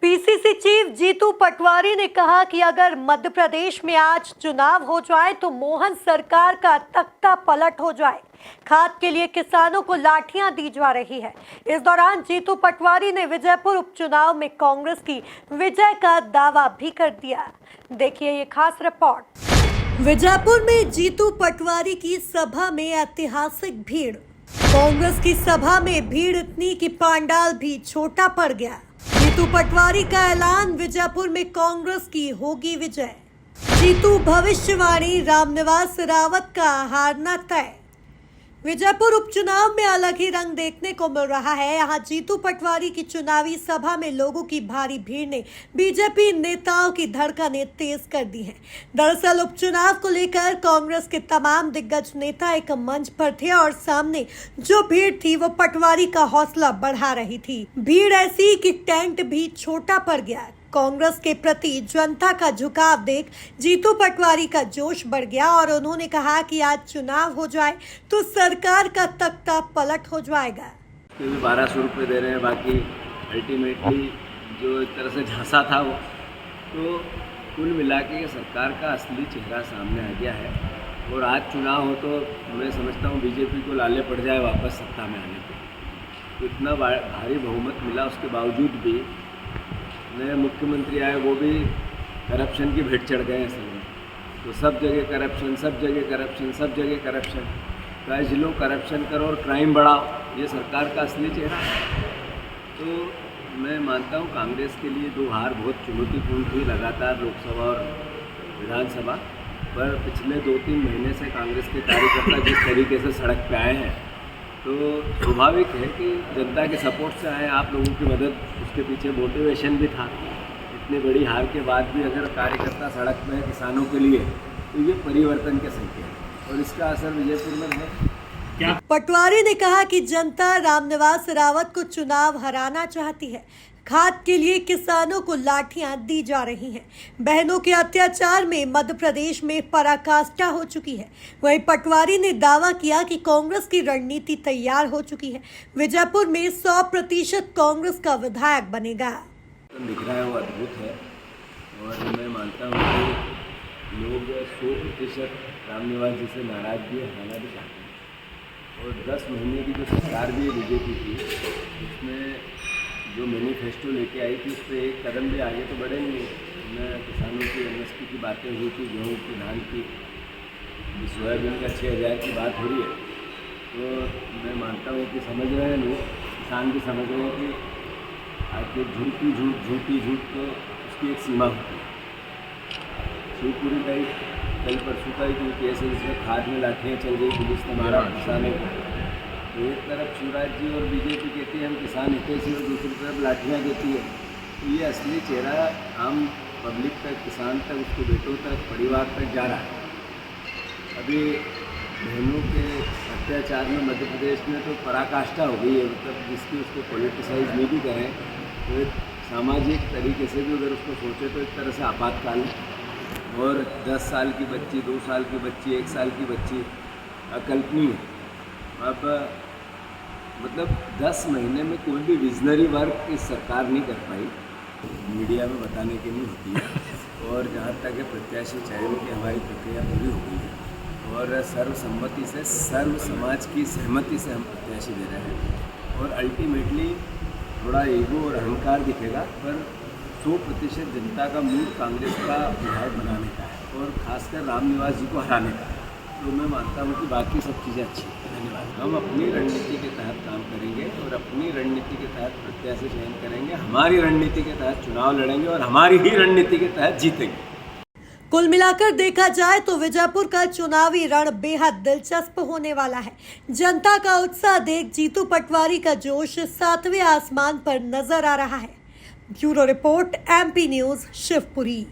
PCC chief Jitu Patwari ने कहा कि अगर मध्य प्रदेश में आज चुनाव हो जाए तो मोहन सरकार का तख्ता पलट हो जाए। खाद के लिए किसानों को लाठियां दी जा रही है। इस दौरान जीतू पटवारी ने विजयपुर उपचुनाव में कांग्रेस की विजय का दावा भी कर दिया। देखिए ये खास रिपोर्ट। विजयपुर में जीतू पटवारी की सभा में ऐतिहासिक भीड़। कांग्रेस की सभा में भीड़ इतनी कि पंडाल भी छोटा पड़ गया। जीतू पटवारी का ऐलान, विजयपुर में कांग्रेस की होगी विजय। जीतू भविष्यवाणी, रामनिवास रावत का हारना तय। विजयपुर उपचुनाव में अलग ही रंग देखने को मिल रहा है। यहां जीतू पटवारी की चुनावी सभा में लोगों की भारी भीड़ ने बीजेपी नेताओं की धड़कनें तेज कर दी हैं। दरअसल उपचुनाव को लेकर कांग्रेस के तमाम दिग्गज नेता एक मंच पर थे और सामने जो भीड़ थी वो पटवारी का हौसला बढ़ा रही थी। भीड़ ऐसी कि टेंट भी छोटा पड़ गया। कांग्रेस के प्रति जनता का झुकाव देख जीतू पटवारी का जोश बढ़ गया और उन्होंने कहा कि आज चुनाव हो जाए तो सरकार का तख्ता पलट हो जाएगा। 1200 रुपये दे रहे हैं, बाकी अल्टीमेटली जो एक तरह से झांसा था वो, तो कुल मिला के सरकार का असली चेहरा सामने आ गया है। और आज चुनाव हो तो मैं समझता हूँ बीजेपी को लाले पड़ जाए वापस सत्ता में आने के। तो इतना भारी बहुमत मिला, उसके बावजूद भी नए मुख्यमंत्री आए, वो भी करप्शन की भेंट चढ़ गए हैं सब। तो सब जगह करप्शन, सब जगह करप्शन, सब जगह करप्शन। चाहे जिलों करप्शन करो और क्राइम बढ़ाओ, ये सरकार का असली चेहरा है। तो मैं मानता हूँ कांग्रेस के लिए दो हार बहुत चुनौतीपूर्ण थी, लगातार लोकसभा और विधानसभा। पर पिछले 2-3 महीने से कांग्रेस के कार्यकर्ता जिस तरीके से सड़क पे आए हैं, तो स्वाभाविक है कि जनता के सपोर्ट से आए, आप लोगों की मदद, उसके पीछे मोटिवेशन भी था। इतनी बड़ी हार के बाद भी अगर कार्यकर्ता सड़क में है किसानों के लिए, तो ये परिवर्तन के संकेत है और इसका असर विजयपुर में है। क्या पटवारी ने कहा कि जनता रामनिवास रावत को चुनाव हराना चाहती है। खाद के लिए किसानों को लाठियां दी जा रही हैं। बहनों के अत्याचार में मध्य प्रदेश में पराकाष्ठा हो चुकी है। वहीं पटवारी ने दावा किया कि कांग्रेस की रणनीति तैयार हो चुकी है। विजयपुर में 100% कांग्रेस का विधायक बनेगा। दिख रहा है वो अद्भुत है और मैं मानता हूँ कि लोग 100% रामनिवास जी से नाराज भी हराना भी चाहते हैं। और 10 महीने की जो सरकार भी है बीजेपी की, उसमें जो मैनिफेस्टो लेके आई थी उस पर एक कदम भी आगे तो बढ़े नहीं। मैं किसानों की एमएसपी की बातें हुई थी, गेहूँ की, धान की, सोयाबीन का 6000 की बात हो रही है। तो मैं मानता हूँ कि समझ रहे हैं लोग, किसान भी समझ रहे हैं कि आखिर झूठी झूठ तो उसकी एक सीमा होती है। शिवपुरी का ही कल परसों का ही जो केस है जिसमें खाद में लाठियाँ चल गई, पुलिस ने मारा किसानों को। तो एक तरफ शिवराज जी और बीजेपी कहती है हम किसान हितैषी और दूसरी तरफ लाठियाँ देती है। तो ये असली चेहरा आम पब्लिक तक, किसान तक, उसके बेटों तक, परिवार तक जा रहा है। अभी बहनों के अत्याचार में मध्य प्रदेश में तो पराकाष्ठा हो गई है। मतलब जिसकी उसको पॉलिटिसाइज नहीं भी करें तो एक सामाजिक तरीके से भी अगर उसको सोचे तो एक तरह से आपातकाल है। और 10 साल की बच्ची, 2 साल की बच्ची, 1 साल की बच्ची अकल्पनीय है। अब मतलब 10 महीने में कोई भी विजनरी वर्क इस सरकार नहीं कर पाई, मीडिया में बताने की नहीं होती है। और जहाँ तक है प्रत्याशी चयन की हमारी प्रक्रिया पूरी हो गई है और सर्वसम्मति से, सर्व समाज की सहमति से हम प्रत्याशी दे रहे हैं। और अल्टीमेटली थोड़ा ईगो और अहंकार दिखेगा, पर 100% जनता का मूड कांग्रेस का विधायक बनाने का है और खासकर रामनिवास जी को हराने का है। तो मैं मानता हूँ कि बाकी सब चीज़ें अच्छी हैं। धन्यवाद। हम अपनी रणनीति के तहत काम करेंगे और अपनी रणनीति के तहत प्रत्याशी चयन करेंगे, हमारी रणनीति के तहत चुनाव लड़ेंगे और हमारी ही रणनीति के तहत जीतेंगे। कुल मिलाकर देखा जाए तो विजयपुर का चुनावी रण बेहद दिलचस्प होने वाला है। जनता का उत्साह देख जीतू पटवारी का जोश 7वें आसमान पर नजर आ रहा है। Bureau report, MP news, Shivpuri.